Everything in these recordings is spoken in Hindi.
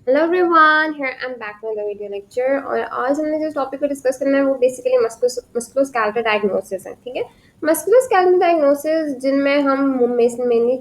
Hello everyone, here I am back with the video lecture. और आज हमने जिस टॉपिक को डिस्कस करना है वो बेसिकली मस्कुलोस्केलेटल डायग्नोसिस है। ठीक है, मस्कुलोस्केलेटल डायग्नोसिस जिनमें हम मेनली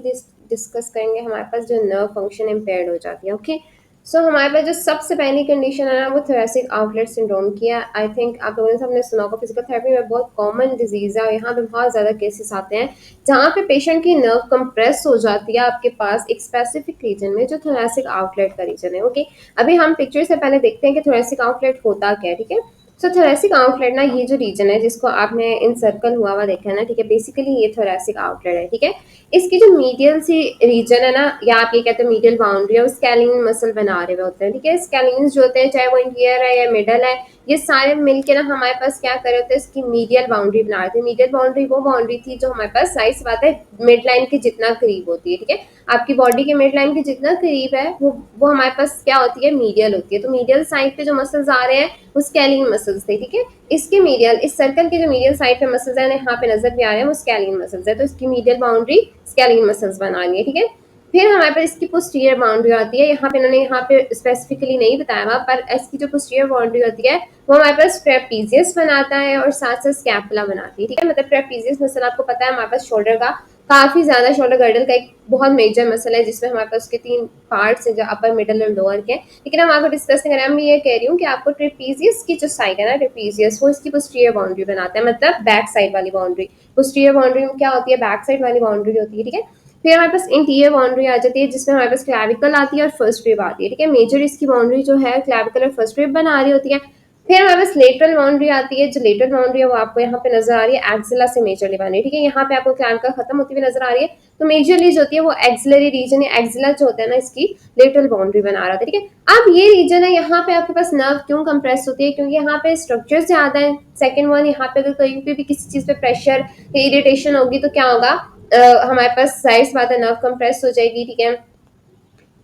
डिस्कस करेंगे हमारे पास जो नर्व फंक्शन इम्पेयर्ड हो जाती है। ओके, सो हमारे पास जो सबसे पहली कंडीशन है ना वो थोरेसिक आउटलेट सिंड्रोम की है। आई थिंक आप लोगों ने सबने सुना होगा, फिजिकल थेरेपी में बहुत कॉमन डिजीज है और यहाँ पे बहुत ज़्यादा केसेस आते हैं जहाँ पे पेशेंट की नर्व कंप्रेस हो जाती है आपके पास एक स्पेसिफिक रीजन में जो थोरेसिक आउटलेट का रीजन है। ओके, अभी हम पिक्चर से पहले देखते हैं कि थोरेसिक आउटलेट होता क्या है। ठीक है, सो थोरेसिक आउटलेट ना ये जो रीजन है जिसको आपने इन सर्कल हुआ हुआ देखा है ना, ठीक है, बेसिकली ये थोरेसिक आउटलेट है। ठीक है, इसकी जो मीडियल सी रीजन है ना, या आप ये कहते हैं मीडियल बाउंड्री है, वो स्कैलिंग मसल बना रहे हुए होते हैं। ठीक है, स्कैलिंग जो होते हैं चाहे वो इंटीरियर है या मिडल है, ये सारे मिलके ना हमारे पास क्या कर रहे होते हैं, इसकी मीडियल बाउंड्री बना रहे थे। मीडियल बाउंड्री वो बाउंड्री थी जो हमारे पास साइड से बात है मिड लाइन के जितना करीब होती है। ठीक है, आपकी बॉडी के मिड लाइन के जितना करीब है वो हमारे पास क्या होती है, मीडियल होती है। तो मीडियल साइड पे जो मसल्स आ रहे हैं वो स्कैलिंग मसल्स थे। ठीक है, इसके मीडियल, इस सर्कल के जो मीडियल साइड पे मसल्स है यहाँ पे नजर भी आ रहे हैं वो स्कैलिंग मसल्स है, तो इसकी मीडियल बाउंड्री स्कैलिंग मसल्स बना रही है। ठीक है, फिर हमारे पास इसकी पोस्टीरियर बाउंड्री आती है। यहाँ पे इन्होंने यहाँ पे स्पेसिफिकली नहीं बताया हुआ, पर इसकी जो पोस्टीरियर बाउंड्री होती है वो हमारे पास ट्रेपीजियस बनाता है और साथ साथ स्कैपुला बनाती है। ठीक है, मतलब ट्रेपीजियस मसल आपको पता है हमारे पास शोल्डर का काफी ज्यादा, शोल्डर गर्डल का एक बहुत मेजर मसल है जिसमें हमारे पास उसके तीन पार्ट्स हैं जो अपर मिडल और लोअर के। लेकिन हम आपको डिस्कस नहीं करें, मैं ये कह रही हूँ कि आपको ट्रेपीजियस की जो साइड है ना, ट्रेपीजियस वो इसकी पोस्टीरियर बाउंड्री बनाता है, मतलब बैक साइड वाली बाउंड्री। पोस्टीरियर बाउंड्री में क्या होती है, बैक साइड वाली बाउंड्री होती है। ठीक है, फिर हमारे पास इंटीरियर बाउंड्री आ जाती है जिसमें हमारे पास क्लैविकल आती है और फर्स्ट रिब आती है। ठीक है, मेजर इसकी बाउंड्री जो है क्लैविकल और फर्स्ट रिब बना रही होती है। फिर हमारे पास लेटरल बाउंड्री आती है, जो लेटरल बाउंड्री है वो आपको यहाँ पे नजर आ रही है एक्सिला से मेजरली बनी है। ठीक है, यहाँ पे आपको क्लैविकल खत्म होती हुई नजर आ रही है, तो मेजरली जो होती है वो एक्सिलरी रीजन या एक्सिला जो होता है ना, इसकी लेटरल बाउंड्री बना रहा था। ठीक है, अब ये रीजन है यहाँ पे आपके पास नर्व क्यों कंप्रेस होती है, क्योंकि यहाँ पे स्ट्रक्चर ज्यादा है। सेकंड वन, यहाँ पे अगर कहीं पे भी किसी चीज पे प्रेशर या इरिटेशन होगी तो क्या होगा, हमारे पास जाहिर बात है नर्व कंप्रेस हो जाएगी। ठीक है,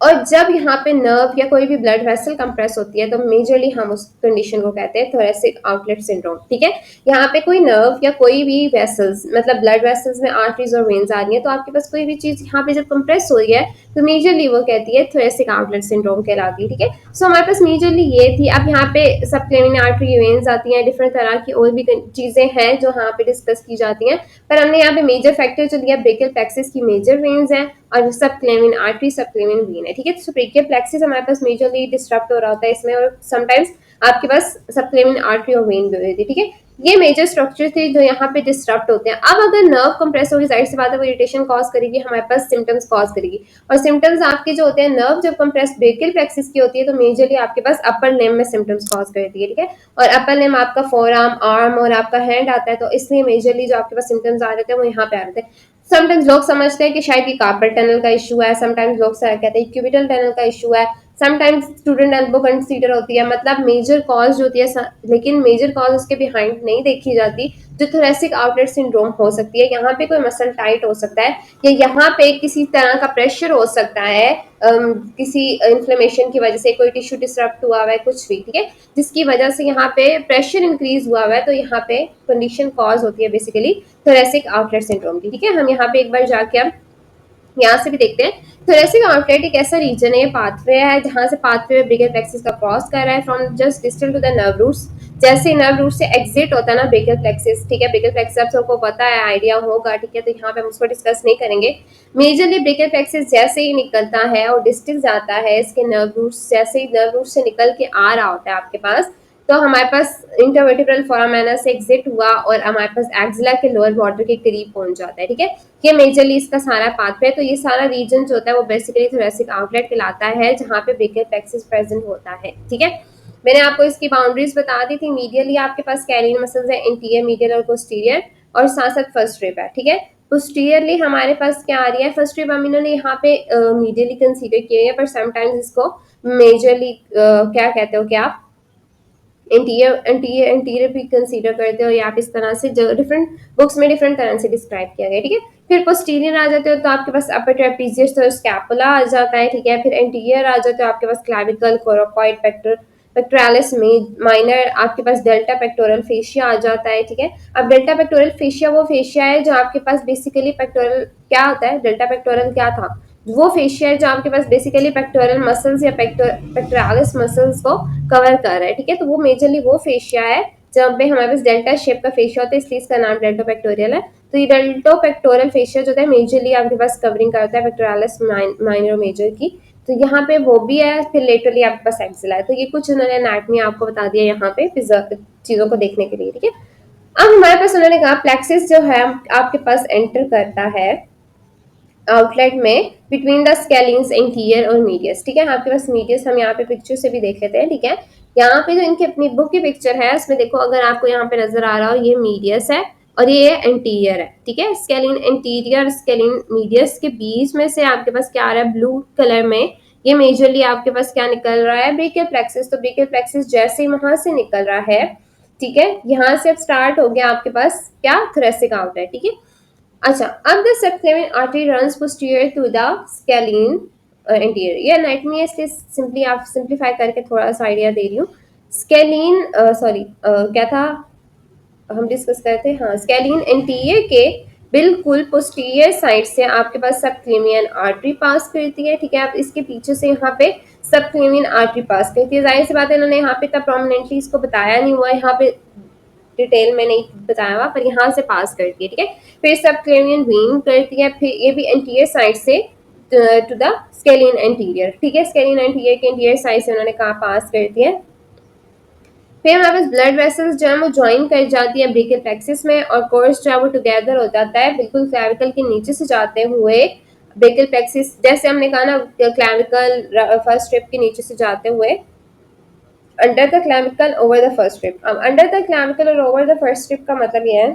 और जब यहाँ पे नर्व या कोई भी ब्लड वेसल कंप्रेस होती है तो मेजरली हम उस कंडीशन को कहते हैं थोरेसिक आउटलेट सिंड्रोम। ठीक है, यहाँ पे कोई नर्व या कोई भी वेसल्स, मतलब ब्लड वेसल्स में आर्टरीज और वेन्स आ रही है, तो आपके पास कोई भी चीज यहाँ पे जब कंप्रेस हो रही है तो मेजरली वो कहती है थोरेसिक आउटलेट सिंड्रोम कहलाती है। ठीक है, सो हमारे पास मेजरली ये थी। अब यहाँ पे सबक्लेविन आर्टरी वेन्स आती हैं, डिफरेंट तरह की और भी चीजें हैं जो यहाँ पे डिस्कस की जाती हैं, पर हमने यहाँ पे मेजर फैक्टर जो लिया ब्रेकियल प्लेक्सिस की मेजर वेन्स हैं और सब क्लेविन आर्टरी सब क्लेविन वेन है। ठीक है, तो ब्रेकियल प्लेक्सिस हमारे पास मेजरली डिस्टर्ब हो रहा होता है इसमें, और समटाइम्स आपके पास सब क्लेविन आर्टरी और वेन भी होती है। ठीक है, ये मेजर स्ट्रक्चर थे जो यहाँ पे डिस्टर्ब होते हैं। अब अगर नर्व कंप्रेस होगी, जाहिर सी बात है वो इरिटेशन कॉज करेगी, हमारे पास सिम्टम्स कॉज करेगी। और सिम्टम्स आपके जो होते हैं, नर्व जब कंप्रेस ब्रेकियल प्लेक्सिस की होती है तो मेजरली आपके पास अपर लिम्ब में सिम्टम्स कॉज करती है। ठीक है, और अपर लिम्ब आपका फोर आर्म, आर्म और आपका हैंड आता है, तो इसलिए मेजरली जो आपके पास सिम्टम्स आ रहे थे वो यहाँ पे आ रहे थे। समटाइम्स लोग समझते हैं कि शायद ये कार्पल टनल का इशू है, समटाइम्स लोग कहते हैं क्यूबिटल टनल का इशू है, समटाइम्स स्टूडेंट एल्बो कंसीडर होती है, मतलब मेजर कॉज जो होती है, लेकिन मेजर कॉज उसके बिहाइंड नहीं देखी जाती। जो थोरेसिक आउटलेट सिंड्रोम हो सकती है, यहाँ पे कोई मसल टाइट हो सकता है या यहाँ पे किसी तरह का प्रेशर हो सकता है, किसी इन्फ्लेमेशन की वजह से कोई टिश्यू डिस्टर्ब हुआ हुआ है, कुछ भी। ठीक है, जिसकी वजह से यहाँ पे प्रेशर इंक्रीज हुआ हुआ है, तो यहाँ पे कंडीशन कॉज होती है बेसिकली थोरेसिक आउटलेट सिंड्रोम की। ठीक है, हम यहाँ पे एक बार जाके अब यहाँ से भी देखते हैं। थोरेसिक आउटलेट एक ऐसा रीजन है, पाथवे है, जहाँ से पाथवे ब्रेकियल प्लेक्सिस का क्रॉस कर रहा है from just distal to the nerve roots. जैसे नर्व रूट से एग्जिट होता है ना ब्रेकियल प्लेक्सिस, ठीक है, ब्रेकियल प्लेक्सिस आप सबको पता है, आइडिया होगा। ठीक है, तो यहाँ पे हम उसको डिस्कस नहीं करेंगे। मेजरली ब्रेकियल प्लेक्सिस जैसे ही निकलता है और डिस्टल जाता है, इसके नर्व रूट्स जैसे ही नर्व रूट से निकल के आ रहा होता है आपके पास, तो हमारे पास इंटरवर्टिब्रल फोरामेना से एग्जिट हुआ और हमारे पास एक्सिला के लोअर बॉर्डर के करीब पहुंच जाता है। ठीक है, ये मेजरली इसका सारा पाथवे है। तो ये सारा रीजन जो होता है वो बेसिकली थोरेसिक आउटलेट कहलाता है, जहाँ पे ब्रेकियल प्लेक्सिस प्रेजेंट होता है। ठीक है, मैंने आपको इसकी बाउंड्रीज बता दी थी। मीडियली आपके पास कैरियर मसल्स है, इंटीरियर, मीडियल और पोस्टीरियर, और साथ साथ फर्स्ट रिब है। ठीक है, पोस्टीरियरली हमारे पास क्या आ रही है, फर्स्ट रिब हम इन्होंने यहाँ पे मीडियली कंसीडर किए हैं, पर समटाइम्स इसको मेजरली क्या कहते हो क्या आप, इंटीरियर इंटीरियर इंटीरियर भी कंसीडर करते हो, या आप इस तरह से जो डिफरेंट बुक्स में डिफरेंट तरह से डिस्क्राइब किया गया। ठीक है, फिर पोस्टीरियर आ जाते हो तो आपके पास अपर ट्रेपीजियस तो स्कैपुला आ जाता है। ठीक है, फिर एंटीरियर आ जाते हो आपके पास क्लैविकल, कोरोकॉइड, पेक्टोरालिस माइनर, आपके पास डेल्टा पेक्टोरल फेशिया आ जाता है। ठीक है, अब डेल्टा पेक्टोरल फेशिया वो फेशिया है जो आपके पास बेसिकली पेक्टोरल क्या होता है, डेल्टा पेक्टोरल क्या था, वो फेशिया है जो आपके पास बेसिकली पेक्टोरल मसल्स या पेक्टोरालिस मसल्स को कवर कर रहा है, ठीक है। तो वो मेजरली वो फेशिया है जहाँ पे हमारे पास डेल्टा शेप का फेशिया होता है, इसलिए इसका नाम डेल्टो पेक्टोरियल है। तो ये डेल्टो पेक्टोरल फेशिया जो है मेजरली आपके पास कवरिंग करता है पेक्टोरालिस माइनर और मेजर की। तो यहाँ पे वो भी है, फिर लेटरली आपके पास एक्सिला है। तो ये कुछ उन्होंने एनाटमी आपको बता दिया यहाँ पे चीजों को देखने के लिए, ठीक है। अब हमारे पास उन्होंने कहा प्लेक्सिस जो है आपके पास एंटर करता है आउटलेट में बिटवीन द स्केलिंग्स इंटीरियर और मीडियस, ठीक है। आपके पास मीडियस हम यहाँ पे पिक्चर से भी देख लेते हैं, ठीक है। यहाँ पे जो इनकी अपनी बुक की पिक्चर है उसमें देखो, अगर आपको यहाँ पे नजर आ रहा हो, ये मीडियस है और ये एंटीरियर है, ठीक है। स्केलिन इंटीरियर स्केलिन मीडियस के बीच में से आपके पास क्या आ रहा है, ब्लू कलर में ये मेजरली आपके पास क्या निकल रहा है, ब्रेकियल प्लेक्सिस। तो ब्रेकियल प्लेक्सिस जैसे ही वहां से निकल रहा है, ठीक है, यहाँ से अब स्टार्ट हो गया आपके पास क्या, थोरेसिक आउटलेट, ठीक है। अच्छा, अब the subclavian artery runs posterior to the scalene anterior. ये एनाटमी है, इसलिए सिंपली आप सिंप्लीफाई करके थोड़ा सा आइडिया दे रही हूँ। स्केलिन सॉरी क्या था हम डिस्कस करते थे, हाँ, स्केलिन इंटीरियर के बिल्कुल पोस्टीरियर साइड से आपके पास सबक्लेवियन आर्टरी पास करती है, ठीक है। आप इसके पीछे से यहाँ पे सबक्लेवियन आर्टरी पास करती है। जाहिर सी बात है इन्होंने यहाँ पे इतना प्रोमिनेंटली इसको बताया नहीं हुआ है, यहाँ पे डिटेल में नहीं बताया हुआ, पर यहाँ से पास करती है, ठीक है। फिर सबक्लेवियन वेन करती है, फिर ये भी एंटीरियर साइड से टू द स्केलियन एंटीरियर, ठीक है। स्केलियन एंटीरियर के एंटीरियर साइड से उन्होंने कहा पास करती है। फिर हमारे पास ब्लड वेसल्स जो है वो ज्वाइन कर जाती है ब्रेकियल प्लेक्सिस में, और कोर्स जो है वो टुगेदर हो जाता है बिल्कुल क्लैविकल के नीचे से जाते हुए ब्रेकियल प्लेक्सिस, जैसे हमने कहा ना क्लैविकल फर्स्ट स्ट्रिप के नीचे से जाते हुए under the clavicle over the first strip. अब अंडर द क्लैविकल और ओवर द फर्स्ट स्ट्रिप का मतलब ये है,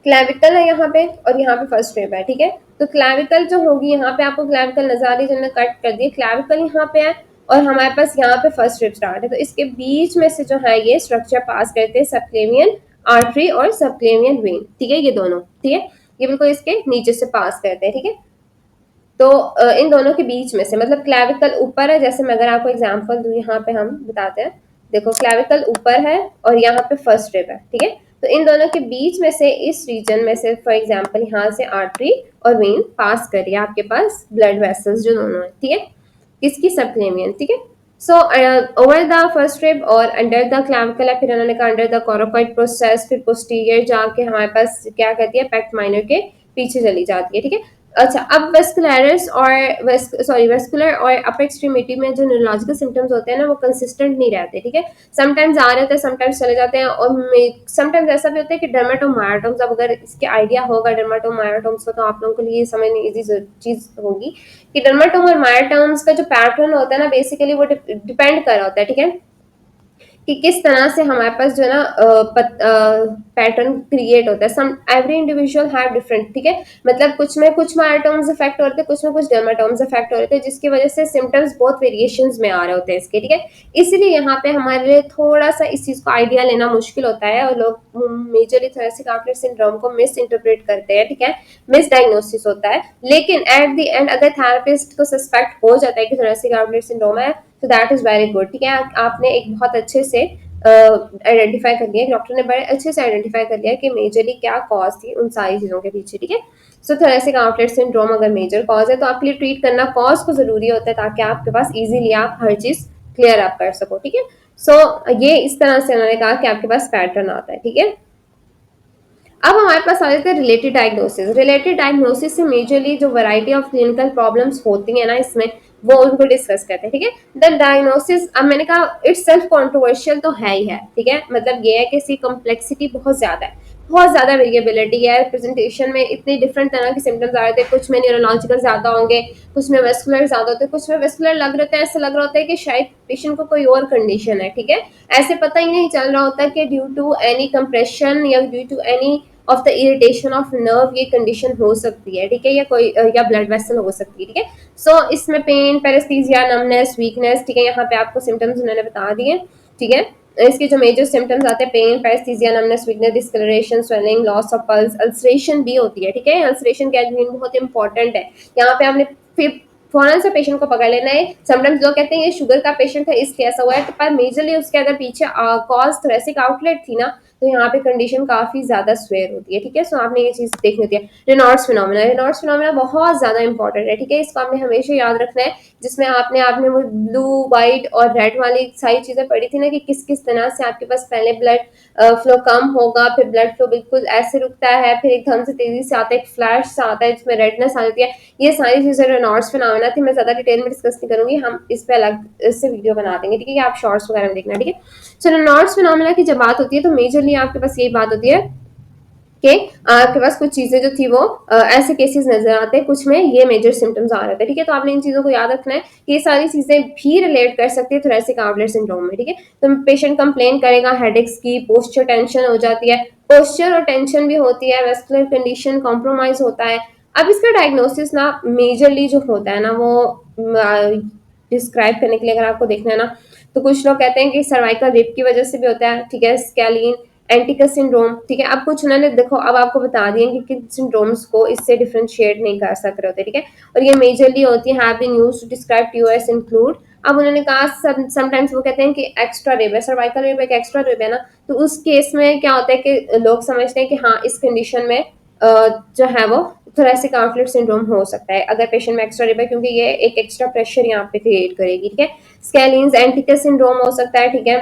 क्लैविकल है यहाँ पे और यहाँ पे फर्स्ट स्ट्रिप है, ठीक है। तो क्लैविकल जो होगी, यहाँ पे आपको क्लैविकल नजर आ रही है, जिन्होंने कट कर दी, क्लैविकल यहाँ पे है और हमारे पास यहाँ पे फर्स्ट स्ट्रिप स्टार्ट है। तो इसके बीच में से जो है ये स्ट्रक्चर पास करते हैं सबक्लेवियन आर्टरी और सबक्लेवियन वेन, ठीक है, ये दोनों, ठीक है, ये बिल्कुल इसके नीचे से पास करते हैं, ठीक है। तो इन दोनों के बीच में से, मतलब क्लैविकल ऊपर है, जैसे मैं अगर आपको एग्जांपल दूं, यहाँ पे हम बताते हैं, देखो क्लैविकल ऊपर है और यहाँ पे फर्स्ट रिब है, ठीक है। तो इन दोनों के बीच में से इस रीजन में से फॉर एग्जांपल यहाँ से आर्टरी और वेन पास करिए आपके पास ब्लड वेसल्स जो दोनों है, ठीक है, किसकी, सबक्लेवियन, ठीक है। So over the first rib और अंडर द क्लैविकल है, फिर उन्होंने कहा अंडर द कोरोकॉइड प्रोसेस, फिर पोस्टीरियर जाके हमारे पास क्या कहती है, पेक्ट माइनर के पीछे चली जाती है, ठीक है। अच्छा, अब वेस्कुलरिस और वेस्कुलर और अपर एक्सट्रीमिटी में जो न्यूरोलॉजिकल सिम्टम्स होते हैं ना, वो कंसिस्टेंट नहीं रहते, ठीक है। समटाइम्स आ रहे होते हैं, समटाइम्स चले जाते हैं, और समटाइम्स ऐसा भी होता है कि डर्मेटोमायोटोम्स, अब अगर इसके आइडिया होगा डर्मेटोमायोटोम्स का, तो आप लोगों के लिए समझने इजी चीज होगी कि डर्मेटोम और मायोटोम्स का जो पैटर्न होता है ना, बेसिकली वो डिपेंड कर रहा होता है, ठीक है, कि किस तरह से हमारे पास जो है ना पैटर्न क्रिएट होता है। Some every individual have different, ठीक है, मतलब कुछ में कुछ मायोटोम्स इफेक्ट होते हैं, कुछ में कुछ डर्माटोम्स इफेक्ट होते हैं, जिसकी वजह से सिम्टम्स बहुत वेरिएशंस में आ रहे होते हैं इसके, ठीक है। इसलिए यहाँ पे हमारे लिए थोड़ा सा इस चीज को आइडिया लेना मुश्किल होता है, और लोग मेजरली थोरेसिक आउटलेट सिंड्रोम को मिस इंटरप्रेट करते हैं, ठीक है, मिस डायग्नोसिस होता है। लेकिन एट द एंड अगर थेरेपिस्ट को सस्पेक्ट हो जाता है कि थोरेसिक आउटलेट सिंड्रोम है, तो दैट इज वेरी गुड, ठीक है। आपने एक बहुत अच्छे से आइडेंटिफाई कर लिया, डॉक्टर ने बड़े अच्छे से आइडेंटिफाई कर लिया कि मेजरली क्या कॉज थी उन सारी चीजों के पीछे, ठीक है। सो थोरेसिक आउटलेट सिंड्रोम अगर मेजर कॉज है, तो आपके लिए ट्रीट करना कॉज को जरूरी होता है, ताकि आपके पास इजीली आप हर चीज क्लियर अप कर सको, ठीक है। सो ये इस तरह से उन्होंने कहा कि आपके पास पैटर्न आता है, ठीक है। अब हमारे पास आ जाते हैं रिलेटेड डायग्नोसिस। रिलेटेड डायग्नोसिस से मेजरली जो वैरायटी ऑफ क्लिनिकल प्रॉब्लम्स होती है ना इसमें, वो उनको डिस्कस करते हैं, ठीक है। द डायग्नोसिस, अब मैंने कहा इट्स सेल्फ कॉन्ट्रोवर्शियल तो है ही है, ठीक है, मतलब ये है कि इसकी कॉम्प्लेक्सिटी बहुत ज्यादा है, बहुत ज्यादा वेरिएबिलिटी है प्रेजेंटेशन में, इतने डिफरेंट तरह के सिम्टम्स आ रहे थे, कुछ में न्यूरोलॉजिकल ज्यादा होंगे, कुछ में वेस्कुलर ज्यादा होते हैं, कुछ में वेस्कुलर लग रहे थे, ऐसा लग रहा होता है कि शायद पेशेंट को कोई और कंडीशन है, ठीक है। ऐसे पता ही नहीं चल रहा होता कि ड्यू टू एनी कंप्रेशन या due to any of the irritation of nerve ये कंडीशन हो सकती है, ठीक है, या कोई या ब्लड वेसल हो सकती है, ठीक है। सो इसमें पेन, पैरेस्थीसिया, नमनेस, वीकनेस, ठीक है, यहाँ पे आपको सिम्टम्स उन्होंने बता दिए, ठीक है। इसके जो मेजर सिम्टम्स आते हैं, pain, paresthesia, numbness, weakness, discoloration, swelling, loss of pulse, ulceration भी होती है, ठीक है। अल्सरेशन कैटमीन बहुत इंपॉर्टेंट है, यहाँ पे आपने फिर फौरन से पेशेंट को पकड़ लेना है। समटाइम्स लोग कहते हैं ये शुगर का पेशेंट है इसलिए ऐसा हुआ है, तो पर मेजरली उसके अगर पीछे कॉज थोरेसिक आउटलेट थी ना, तो यहाँ पे कंडीशन काफी ज्यादा स्वेयर होती है, ठीक है। सो आपने ये चीज देखनी होती है। रेनॉल्ड्स फिनोमेना, रेनॉल्ड्स फिनोमेना बहुत ज्यादा इंपॉर्टेंट है, ठीक है। इसको आपने हमेशा याद रखना है, जिसमें आपने आपने वो ब्लू व्हाइट और रेड वाली सारी चीजें पढ़ी थी ना, कि किस किस तरह से आपके पास पहले ब्लड फ्लो कम होगा, फिर ब्लड फ्लो बिल्कुल ऐसे रुकता है, फिर एकदम से तेजी से आता है, एक फ्लैश सा आता है जिसमें रेडनेस आ जाती है। ये सारी चीजें रेनॉल्ड्स फिनोमेना थी। मैं ज्यादा डिटेल में डिस्कस नहीं करूंगी, हम इस पे अलग इससे वीडियो बना देंगे, ठीक है। आप शॉर्ट्स वगैरह में देखना, ठीक है। सो रेनॉल्ड्स फिनोमेना की जब बात होती है तो मेजरली आपके पास यही बात होती है कि आपके पास कुछ चीजें जो थी वो ऐसे केसेस नजर आते हैं, कुछ में ये मेजर सिम्टम्स आ रहे थे, ठीक है। तो आपने इन चीजों को याद रखना है कि ये सारी चीजें भी रिलेट कर सकती है थोरेसिक आउटलेट सिंड्रोम में, ठीक है। तो पेशेंट कंप्लेन करेगा हेडेक्स की, पोस्चर टेंशन हो जाती है, पोस्चर और टेंशन भी होती है, वेस्कुलर कंडीशन कॉम्प्रोमाइज होता है। अब इसका डायग्नोसिस ना मेजरली जो होता है ना वो डिस्क्राइब करने के लिए अगर आपको देखना है ना, तो कुछ लोग कहते हैं कि सर्वाइकल रेप की वजह से भी होता है, ठीक है, स्कैलिन एंटिकस सिंड्रोम, ठीक है। अब कुछ उन्होंने देखो, अब आपको बता दिए कि किन सिंड्रोम्स को इससे डिफरेंशिएट नहीं कर सक रहे होते, ठीक है। और ये मेजरली होती है, have been used to describe TOS include. अब उन्होंने कहा समटाइम्स वो कहते हैं कि एक्स्ट्रा रेब है, सर्वाइकल रेब एक एक्स्ट्रा रेब है ना, तो उस केस में क्या होता है कि लोग समझते हैं कि हाँ इस कंडीशन में जो है वो थोरेसिक आउटलेट सिंड्रोम हो सकता है अगर पेशेंट में एक्स्ट्रा रेब है, क्योंकि ये एक एक्स्ट्रा प्रेशर यहाँ पे क्रिएट करेगी, ठीक है। स्कैलिन्स एंटिकस सिंड्रोम हो सकता है, ठीक है।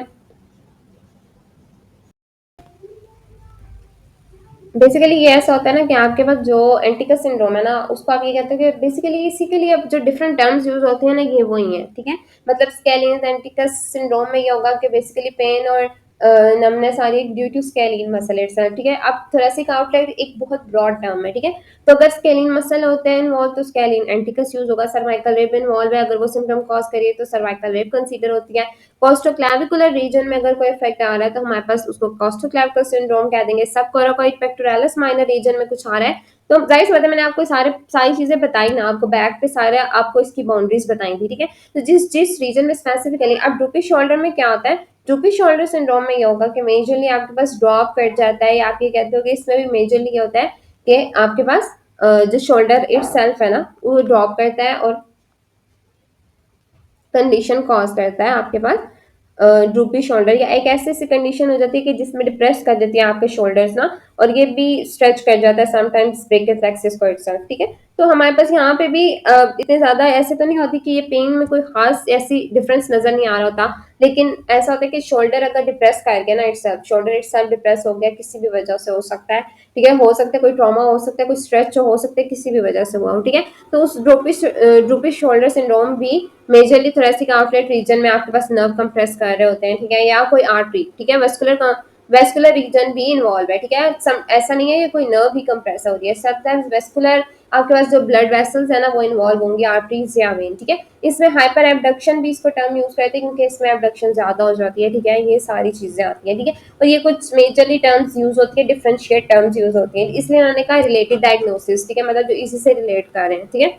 बेसिकली ये ऐसा होता है ना कि आपके पास जो एंटिकस सिंड्रोम है ना, उसको आप ये कहते हो कि बेसिकली इसी के लिए अब जो डिफरेंट टर्म्स यूज होते हैं ना, ये वही है, ठीक है। मतलब स्केलिन एंटिकस सिंड्रोम में ये होगा कि बेसिकली पेन और नमनेस आ रही है due to scalene muscle itself, ठीक है। अब थोरेसिक आउटलेट एक बहुत ब्रॉड टर्म है, ठीक है। तो अगर स्केलिन मसल होते हैं इन्वॉल्व तो स्केलिन एंटिकस यूज होगा। सर्वाइकल रेप इन्वॉल्व है, अगर वो सिम्टम कॉज करिए तो सर्वाइकल रेप कंसीडर होती है। कॉस्टोक्लैविकुलर रीजन में अगर कोई इफेक्ट आ रहा है तो हमारे पास उसको कॉस्टोक्लैविकल सिंड्रोम कह देंगे। सब कोराकोइड पेक्टोरालिस माइनर रीजन में कुछ आ रहा है तो जाहिर सी बात है, मैंने आपको सारी चीजें बताई ना, आपको बैक पे सारे आपको इसकी बाउंड्रीज बताई थी, ठीक है। तो जिस जिस रीजन में स्पेसिफिकली, अब ड्रूपी शोल्डर में क्या होता है, ड्रूपी शोल्डर सिंड्रोम में ये होगा कि मेजरली आपके पास ड्रॉप कट जाता है, या आप ये कहते हो कि इसमें भी मेजरली ये होता है कि आपके पास जो शोल्डर इट सेल्फ है ना वो ड्रॉप करता है और कंडीशन कॉज करता है आपके पास ड्रूपी शोल्डर, या एक ऐसी ऐसी कंडीशन हो जाती है कि जिसमें डिप्रेस कर देती है आपके शोल्डर्स ना, और ये भी स्ट्रेच कर जाता है समटाइम्स ब्रेक द फ्लेक्सिस को इटसेल्फ, ठीक है। तो हमारे पास यहाँ पे भी इतने ज्यादा ऐसे तो नहीं होती कि ये पेन में कोई खास ऐसी डिफरेंस नजर नहीं आ रहा होता, लेकिन ऐसा होता है कि शोल्डर अगर डिप्रेस कर गया ना इटसेल्फ, शोल्डर इटसेल्फ डिप्रेस हो गया किसी भी वजह से, हो सकता है, ठीक है, हो सकता है कोई ट्रॉमा हो सकता है, कोई स्ट्रेच हो सकता है, किसी भी वजह से हुआ हो, ठीक है। तो उस ड्रूपी शोल्डर सिंड्रोम भी मेजरली थोरेसिक आउटलेट रीजन में आपके पास नर्व कंप्रेस कर रहे होते हैं, ठीक है, या कोई आर्टरी, ठीक है, वेस्कुलर रीजन भी इन्वॉल्व है, ठीक है। ऐसा नहीं है कि कोई नर्व भी कंप्रेस हो रही है, समटाइम्स वेस्कुलर आपके पास जो ब्लड वेसल्स है ना वो इन्वॉल्व होंगे, आर्टरीज या वेन, ठीक है। इसमें हाइपर एबडक्शन भी इसको टर्म यूज करते हैं क्योंकि इसमें एबडक्शन ज्यादा हो जाती है, ठीक है। ये सारी चीजें आती है, ठीक है। और ये कुछ मेजरली टर्म्स यूज होती है, डिफरेंशिएट टर्म्स यूज होती है, इसलिए उन्होंने कहा रिलेटेड डायग्नोसिस, ठीक है, मतलब जो इसी से रिलेट कर रहे हैं, ठीक है।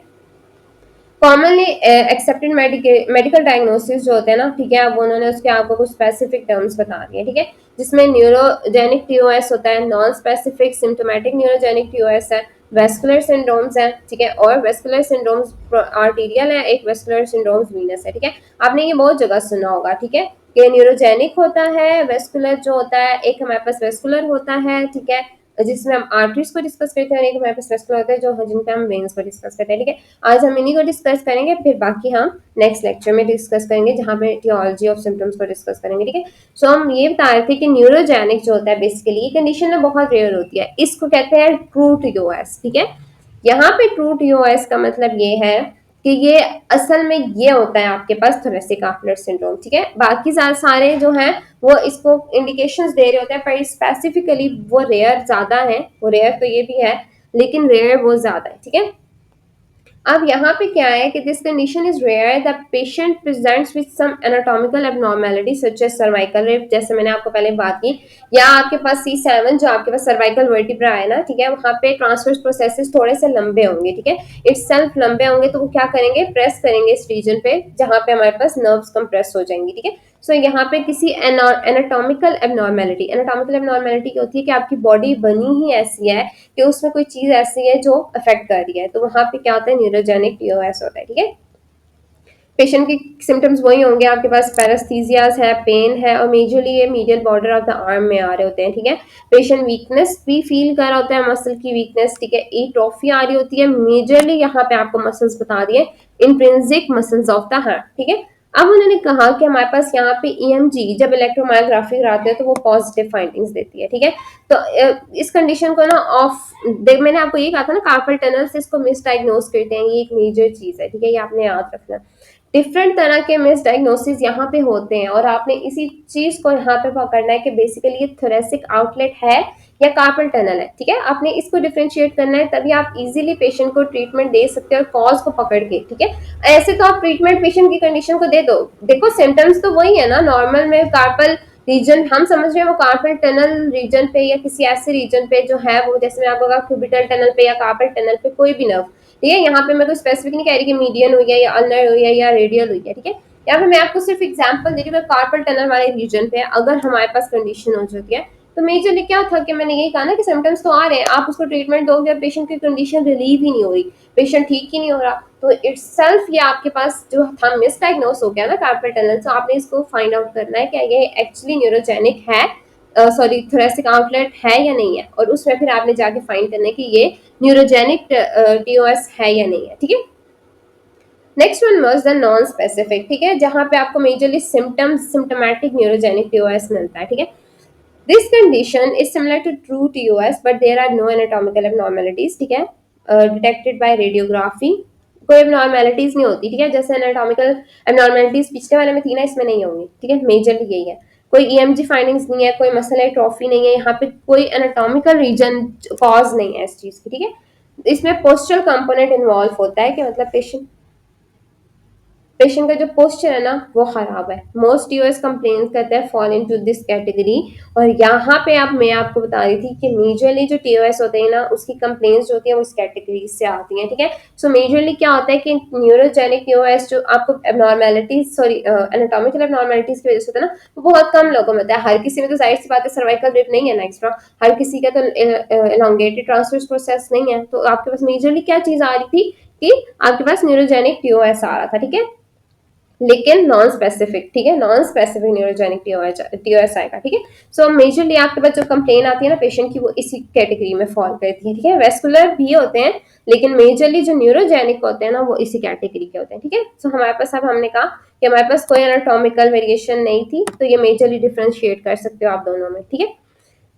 कॉमनली एक्सेप्टेड मेडिकल डायग्नोसिस जो होते हैं ना, ठीक है, अब उन्होंने उसके आपको कुछ स्पेसिफिक टर्म्स बता दिए, ठीक है, जिसमें न्यूरोजेनिक टीओएस होता है, non specific symptomatic neurogenic TOS है, वेस्कुलर सिंड्रोम्स है, ठीक है, और वेस्कुलर सिंड्रोम्स आर्टीरियल है, एक वेस्कुलर सिंड्रोम्स वीनस है, ठीक है। आपने ये बहुत जगह सुना होगा, ठीक है, कि न्यूरोजेनिक होता है वेस्कुलर जो होता है, एक हमारे पास वेस्कुलर होता है, ठीक है, जिसमें हम आर्टरीज को डिस्कस करते हैं, और एक हमारे पास वेस्कुलर होता है जो जिनका हम वेन्स को डिस्कस करते हैं, ठीक है। आज हम इन्हीं को डिस्कस करेंगे, फिर बाकी हम नेक्स्ट लेक्चर में डिस्कस करेंगे जहाँ पे टियोलॉजी ऑफ सिम्टम्स को डिस्कस करेंगे, ठीक है। सो हम ये बता रहे थे कि न्यूरोजेनिक जो होता है बेसिकली ये कंडीशन में बहुत रेयर होती है, इसको कहते हैं ट्रू टीओएस, ठीक है। यहाँ पे ट्रू टीओएस का मतलब ये है कि ये असल में ये होता है आपके पास थोरेसिक आउटलेट सिंड्रोम, ठीक है। बाकी सारे जो हैं वो इसको इंडिकेशंस दे रहे होते हैं, पर स्पेसिफिकली वो रेयर ज्यादा है, वो रेयर तो ये भी है लेकिन रेयर वो ज्यादा है, ठीक है। अब यहाँ पे क्या है कि this condition is rare, the patient presents with some anatomical abnormality such as cervical rib, जैसे मैंने आपको पहले बात की, या आपके पास C7 जो आपके पास सर्वाइकल वर्टिब्रा है ना, ठीक है, वहाँ पे ट्रांसफर प्रोसेसेस थोड़े से लंबे होंगे, ठीक है, इट्स सेल्फ लंबे होंगे, तो वो क्या करेंगे, प्रेस करेंगे इस रीजन पे जहाँ पे हमारे पास नर्व्स कंप्रेस हो जाएंगी, ठीक है। सो यहाँ पे किसी एनाटॉमिकल एबनॉर्मेलिटी होती है कि आपकी बॉडी बनी ही ऐसी है कि उसमें कोई चीज ऐसी है जो अफेक्ट कर रही है, तो वहां पे क्या होता है, न्यूरोजेनिक टीओएस होता है, ठीक है। पेशेंट के सिम्टम्स वही होंगे, आपके पास पैरास्थीजियाज है, पेन है, और मेजरली ये medial border of the arm में आ रहे होते हैं, ठीक है। पेशेंट वीकनेस भी फील कर रहा होता है, मसल की वीकनेस, ठीक है। एट्रोफी आ रही होती है, मेजरली यहाँ पे आपको मसल्स बता दिए, intrinsic muscles of the hand, ठीक है। अब उन्होंने कहा कि हमारे पास यहाँ पे ईएमजी जब इलेक्ट्रोमायोग्राफी कराते हैं तो वो पॉजिटिव फाइंडिंग्स देती है, ठीक है। तो इस कंडीशन को ना मैंने आपको ये कहा था ना, कार्पल टनल से इसको मिसडाइग्नोज करते हैं, ये एक मेजर चीज है, ठीक है, ये आपने याद रखना। डिफरेंट तरह के मिसडाइग्नोसिस यहाँ पे होते हैं, और आपने इसी चीज को यहाँ पे पकड़ना है कि बेसिकली ये थोरेसिक आउटलेट है या कार्पल टनल है, ठीक है। आपने इसको डिफरेंशिएट करना है, तभी आप इजीली पेशेंट को ट्रीटमेंट दे सकते हो, और कॉज को पकड़ के, ठीक है। ऐसे तो आप ट्रीटमेंट पेशेंट की कंडीशन को दे दो, देखो सिम्टम्स तो वही है ना, नॉर्मल में कार्पल रीजन हम समझ रहे हैं, वो कार्पल टनल रीजन पे या किसी ऐसे रीजन पे जो है वो, जैसे मैं आपको कहा क्यूबिटल टनल पे या कार्पल टनल पे कोई भी नर्व, ठीक है। यहाँ पे मैं कोई स्पेसिफिक नहीं कह रही कि मीडियन हुई है या अल्नर हुई है या रेडियल हुई है, ठीक है। यहाँ पे मैं आपको सिर्फ एग्जांपल दे रही हूँ, कार्पल टनल वाले रीजन पे अगर हमारे पास कंडीशन हो जाती है, तो मेजरली क्या था कि मैंने यही कहा ना कि सिम्टम्स तो आ रहे हैं, आप उसको ट्रीटमेंट दोगे, पेशेंट की कंडीशन रिलीव ही नहीं हो रही, पेशेंट ठीक ही नहीं हो रहा, तो इटसेल्फ ये आपके पास जो था मिसडाइग्नोस हो गया ना कार्पल टनल, तो आपने इसको फाइंड आउट करना है कि ये एक्चुअली न्यूरोजेनिक है, सॉरी थोरेसिक आउटलेट है या नहीं है, और उसमें फिर आपने जाके फाइंड करना है कि ये न्यूरोजेनिक टीओएस है या नहीं है, ठीक है। Next one was the non specific, ठीक है, जहां पे आपको मेजरली सिम्टोमेटिक न्यूरोजेनिक टीओएस मिलता है, ठीक है। This condition is similar to true TOS but there are no anatomical abnormalities, ठीक है, डिटेक्टेड बाय रेडियोग्राफी, कोई एबनॉर्मलिटीज नहीं होती, ठीक है, जैसे एनाटॉमिकल एबनॉर्मलिटीज पिछले वाले में थी ना, इसमें नहीं होंगी, ठीक है, मेजरली यही है। कोई ईएमजी फाइंडिंग्स नहीं है, कोई मसल एट्रोफी नहीं है, यहाँ पे कोई एनाटॉमिकल रीजन कॉज नहीं है इस चीज की, ठीक है। इसमें पोस्चरल कंपोनेंट इन्वॉल्व होता है कि मतलब पेशेंट का जो पोस्चर है ना वो खराब है, मोस्ट यूएस कंप्लेन करते हैं फॉल इनटू दिस कैटेगरी। और यहाँ पे आप मैं आपको बता रही थी कि मेजरली जो टीओएस होते हैं ना उसकी कंप्लेन्स जो होती है वो इस कैटेगरी से आती हैं, ठीक है। सो मेजरली क्या होता है कि न्यूरोजेनिक टीओएस जो आपको एबनॉर्मेलिटीज सॉरी एनाटॉमिकल एबनॉर्मेलिटीज की वजह से होता है ना, वो बहुत कम लोगों में होता है, हर किसी में तो जाहिर सी बात है सर्वाइकल रिप नहीं है ना एक्स्ट्रा, हर किसी का तो एलोंगेटेड ट्रांसवर्स प्रोसेस नहीं है, तो आपके पास मेजरली क्या चीज आ रही थी कि आपके पास न्यूरोजेनिक टीओएस आ रहा था, ठीक है, लेकिन नॉन स्पेसिफिक, ठीक है, नॉन स्पेसिफिक न्यूरोजेनिक टीओएस आएगा, ठीक है। सो मेजरली आपके पास जो कंप्लेन आती है ना पेशेंट की वो इसी कैटेगरी में फॉल करती है, ठीक है। वेस्कुलर भी होते हैं लेकिन मेजरली जो न्यूरोजेनिक होते हैं ना वो इसी कैटेगरी के होते हैं, ठीक है। सो हमारे पास अब हमने कहा कि हमारे पास कोई एनाटॉमिकल वेरिएशन नहीं थी, तो ये मेजरली डिफरेंशिएट कर सकते हो आप दोनों में, ठीक है।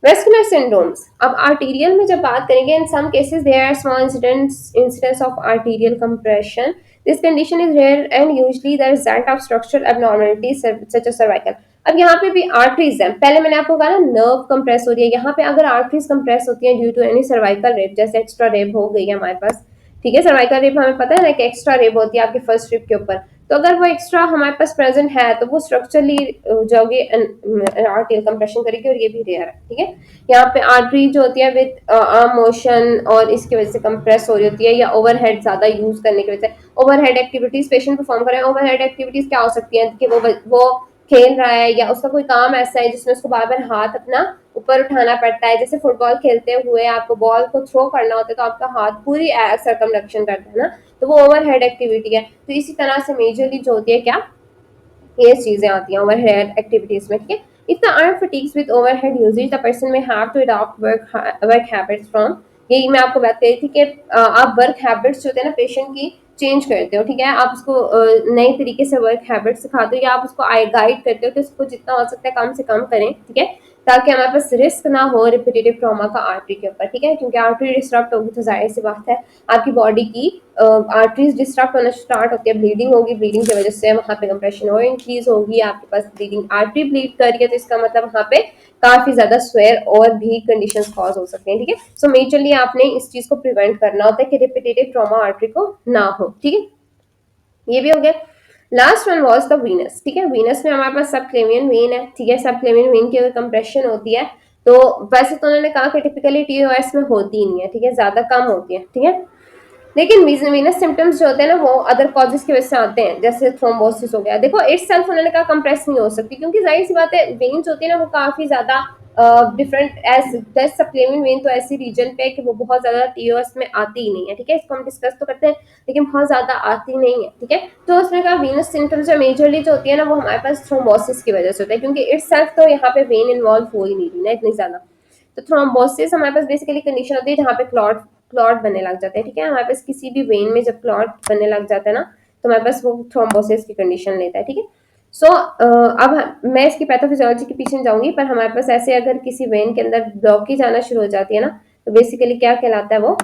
वेस्कुलर सिंड्रोम्स, अब आर्टीरियल में जब बात करेंगे, in some cases there are small incidents of arterial compression, this condition is rare and usually the result of structural abnormalities such as cervical. अब यहाँ पे भी आर्टरीज है, पहले मैंने आपको कहा ना नर्व कंप्रेस हो रही है, यहाँ पे अगर आर्टरीज कंप्रेस होती है due to any cervical rib, जैसे एक्स्ट्रा रेप हो गई है हमारे पास, ठीक है, सर्वाइकल रेप हमें पता है ना कि एक्स्ट्रा रेप होती है आपके फर्स्ट रिप के ऊपर, तो अगर वो एक्स्ट्रा हमारे पास प्रेजेंट है तो वो स्ट्रक्चरली जाओगे आर्टियल कंप्रेशन करेगी, और ये भी रेयर है, ठीक है। यहाँ पे आर्टरी जो होती है विद आर्म मोशन और इसकी वजह से कंप्रेस हो रही होती है, या ओवरहेड ज्यादा यूज करने की वजह से, ओवरहेड एक्टिविटीज पेशेंट परफॉर्म कर रहे हैं, ओवरहेड एक्टिविटीज क्या हो सकती है कि वो खेल रहा है या उसका कोई काम ऐसा है जिसमें उसको बार बार हाथ अपना ऊपर उठाना पड़ता है, जैसे फुटबॉल खेलते हुए आपको बॉल को थ्रो करना होता है तो आपका हाथ पूरी सर्कमडक्शन करता है ना, तो वो ओवरहेड एक्टिविटी है। तो इसी तरह से मेजरली जो होती है क्या, ये चीजें आती हैं ओवरहेड एक्टिविटीज में, ठीक है। If the arm fatigues with overhead uses the person may have to adopt work habits from, यही मैं आपको बात करी थी कि आप वर्क हैबिट्स जो होते हैं ना पेशेंट की चेंज करते हो, ठीक है, आप उसको नए तरीके से वर्क हैबिट्स सिखाते हो, या आप उसको गाइड करते हो कि उसको जितना हो सकता है कम से कम करें, ठीक है, ताकि हमारे पास रिस्क ना हो रिपीटेटिव ट्रॉमा का आर्टरी के ऊपर, ठीक है, क्योंकि आर्टरी डिस्टर्ब होगी तो जाहिर सी बात है आपकी बॉडी की आर्टरीज डिस्टर्ब होना स्टार्ट होती है, ब्लीडिंग होगी, ब्लीडिंग की वजह से वहाँ पे कंप्रेशन और इंक्रीज होगी, आपके पास ब्लीडिंग आर्टरी ब्लीड कर रही है तो इसका मतलब वहाँ पे काफी ज्यादा स्वेयर और भी कंडीशंस कॉज हो सकते हैं, ठीक है। सो मेजरली आपने इस चीज को प्रिवेंट करना होता है कि रिपीटेटिव ट्रॉमा आर्टरी को ना हो, ठीक है, ये भी हो गया। Last one was the Venus, ठीक है, वीनस में हमारे पास सब क्लेवियन वेन है, ठीक है, सब क्लेवियन वेन की अगर कंप्रेशन होती है तो वैसे तो उन्होंने कहा कि टिपिकली टीओएस में होती ही नहीं है, ठीक है, ज्यादा कम होती है, ठीक है, लेकिन वीनस सिम्टम्स जो होते हैं ना वो अदर कॉजेस की वजह से आते हैं, जैसे थ्रोम्बोसिस हो गया, देखो इट्स सेल्फ उन्होंने कहा कंप्रेस नहीं हो सकती, क्योंकि जाहिर सी बात है वेन्स होती है ना वो काफी ज्यादा डिफरेंट एज दस सप्लीमेंट वेन तो ऐसी रीजन पे है कि वो बहुत ज्यादा टीओएस में आती ही नहीं है, ठीक है, इसको हम डिस्कस तो करते हैं लेकिन बहुत ज्यादा आती नहीं है, ठीक है। तो उसने कहा वीनस सिम्टम्स जो मेजरली जो होती है ना वो हमारे पास थ्रोम्बोसिस की वजह से होता है, क्योंकि इट्स सेल्फ तो यहाँ पे वेन इन्वॉल्व हो ही नहीं रही ना इतनी ज्यादा। तो थ्रोम्बोसिस हमारे पास बेसिकली कंडीशन होती है जहाँ पे क्लॉट क्लॉट बनने लग जाते हैं, ठीक है, हमारे पास किसी भी वेन में जब क्लॉट बनने लग जाता है ना तो हमारे पास वो थ्रोम्बोसिस की कंडीशन लेता है, ठीक है। सो अब मैं इसकी पैथोफिजियोलॉजी के पीछे नहीं जाऊंगी, पर हमारे पास ऐसे अगर किसी वेन के अंदर ब्लॉकेज आना शुरू हो जाती है ना तो बेसिकली क्या कहलाता है वो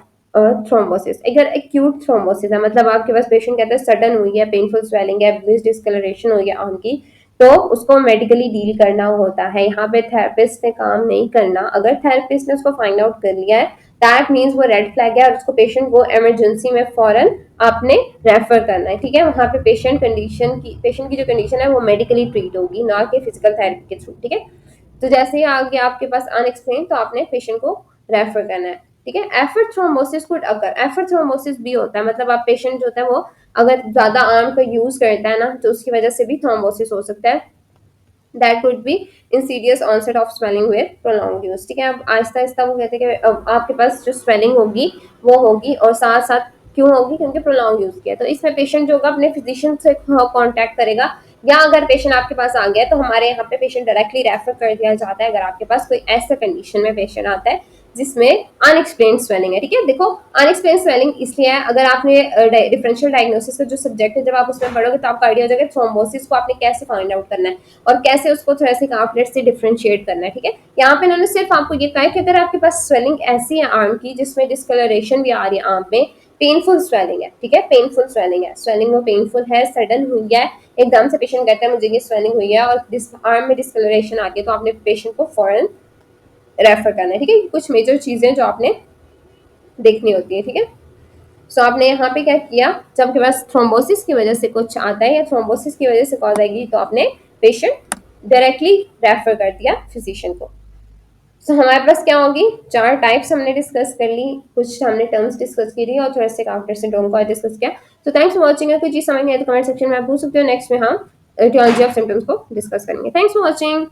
थ्रोम्बोसिस। अगर एक्यूट थ्रोम्बोसिस है मतलब आपके पास पेशेंट कहता है सडन हुई है, पेनफुल स्वेलिंग है, डिस्कलरेशन हुई है आर्म की, तो उसको मेडिकली डील करना होता है। यहाँ पे थेरेपिस्ट ने काम नहीं करना, अगर थेरेपिस्ट ने उसको फाइंड आउट कर लिया है दैट मीन्स वो रेड फ्लैग है और उसको पेशेंट को इमरजेंसी में फौरन आपने रेफर करना है, ठीक है। वहाँ पे पेशेंट की जो कंडीशन है वो मेडिकली ट्रीट होगी ना कि फिजिकल थेरेपी के थ्रू, ठीक है। तो जैसे ही आ गया आपके पास अनएक्सप्लेन तो आपने पेशेंट को रेफर करना है, ठीक है। एफर्ट थ्रोम्बोसिस कुड अगर एफर्ट थ्रोम्बोसिस भी होता है, मतलब आप पेशेंट जो होता है वो अगर ज्यादा आर्म का यूज करता है ना तो उसकी वजह से भी थ्रोम्बोसिस हो सकता है। That could be insidious onset of swelling with prolong use, ठीक है। अब आहिस्ता आहिस्ता वो कहते हैं कि अब आपके पास जो स्वेलिंग होगी वो होगी और साथ साथ क्यों होगी, क्योंकि प्रोलॉन्ग यूज किया। तो इसमें पेशेंट जो होगा अपने फिजिशियन से कांटेक्ट करेगा, या अगर पेशेंट आपके पास आ गया तो हमारे यहाँ पे पेशेंट डायरेक्टली रेफर कर दिया जाता है अगर आपके पास कोई ऐसा कंडीशन में पेशेंट आता है जिसमें अनएक्सप्लेन स्वेलिंग है, ठीक है। देखो अनएक्सप्लेन स्वेलिंग इसलिए है, अगर आपने डिफरेंशियल डायग्नोसिस का जो सब्जेक्ट है जब आप उसमें पढ़ोगे तो आपको आइडिया हो जाएगा थ्रोम्बोसिस को आपने कैसे फाइंड आउट करना है और कैसे उसको थोरेसिक आउटलेट से डिफरेंशिएट करना है, ठीक है। यहाँ पे इन्होंने सिर्फ आपको ये कहा है कि अगर आपके पास स्वेलिंग ऐसी है आर्म की जिसमें डिस्कलरेशन भी आ रही है आर्म में, पेनफुल स्वेलिंग है, ठीक है, पेनफुल स्वेलिंग है, स्वेलिंग वो पेनफुल है, सडन हुई है, एकदम से पेशेंट कहता है मुझे ये स्वेलिंग हुई है और आर्म में डिस्कलरेशन आ गई, तो आपने पेशेंट को फौरन रेफर करना है, ठीक है। कुछ मेजर चीजें जो आपने देखनी होती है, ठीक है। सो आपने यहाँ पे क्या किया, जब आपके पास थ्रोम्बोसिस की वजह से कुछ आता है या थ्रोम्बोसिस की वजह से कॉज आएगी तो आपने पेशेंट डायरेक्टली रेफर कर दिया फिजिशियन को। सो हमारे पास क्या होगी, चार टाइप्स हमने डिस्कस कर ली, कुछ हमने टर्म्स डिस्कस की थी और थोड़ा से काउंटर सिंड्रोम को डिस्कस किया। तो थैंक्स फॉर वॉचिंग। कोई चीज समझ नहीं आए तो कमेंट सेक्शन में आप पूछ सकते हो, नेक्स्ट में हम etiology ऑफ सिम्टम्स को डिस्कस करेंगे। Thanks for watching.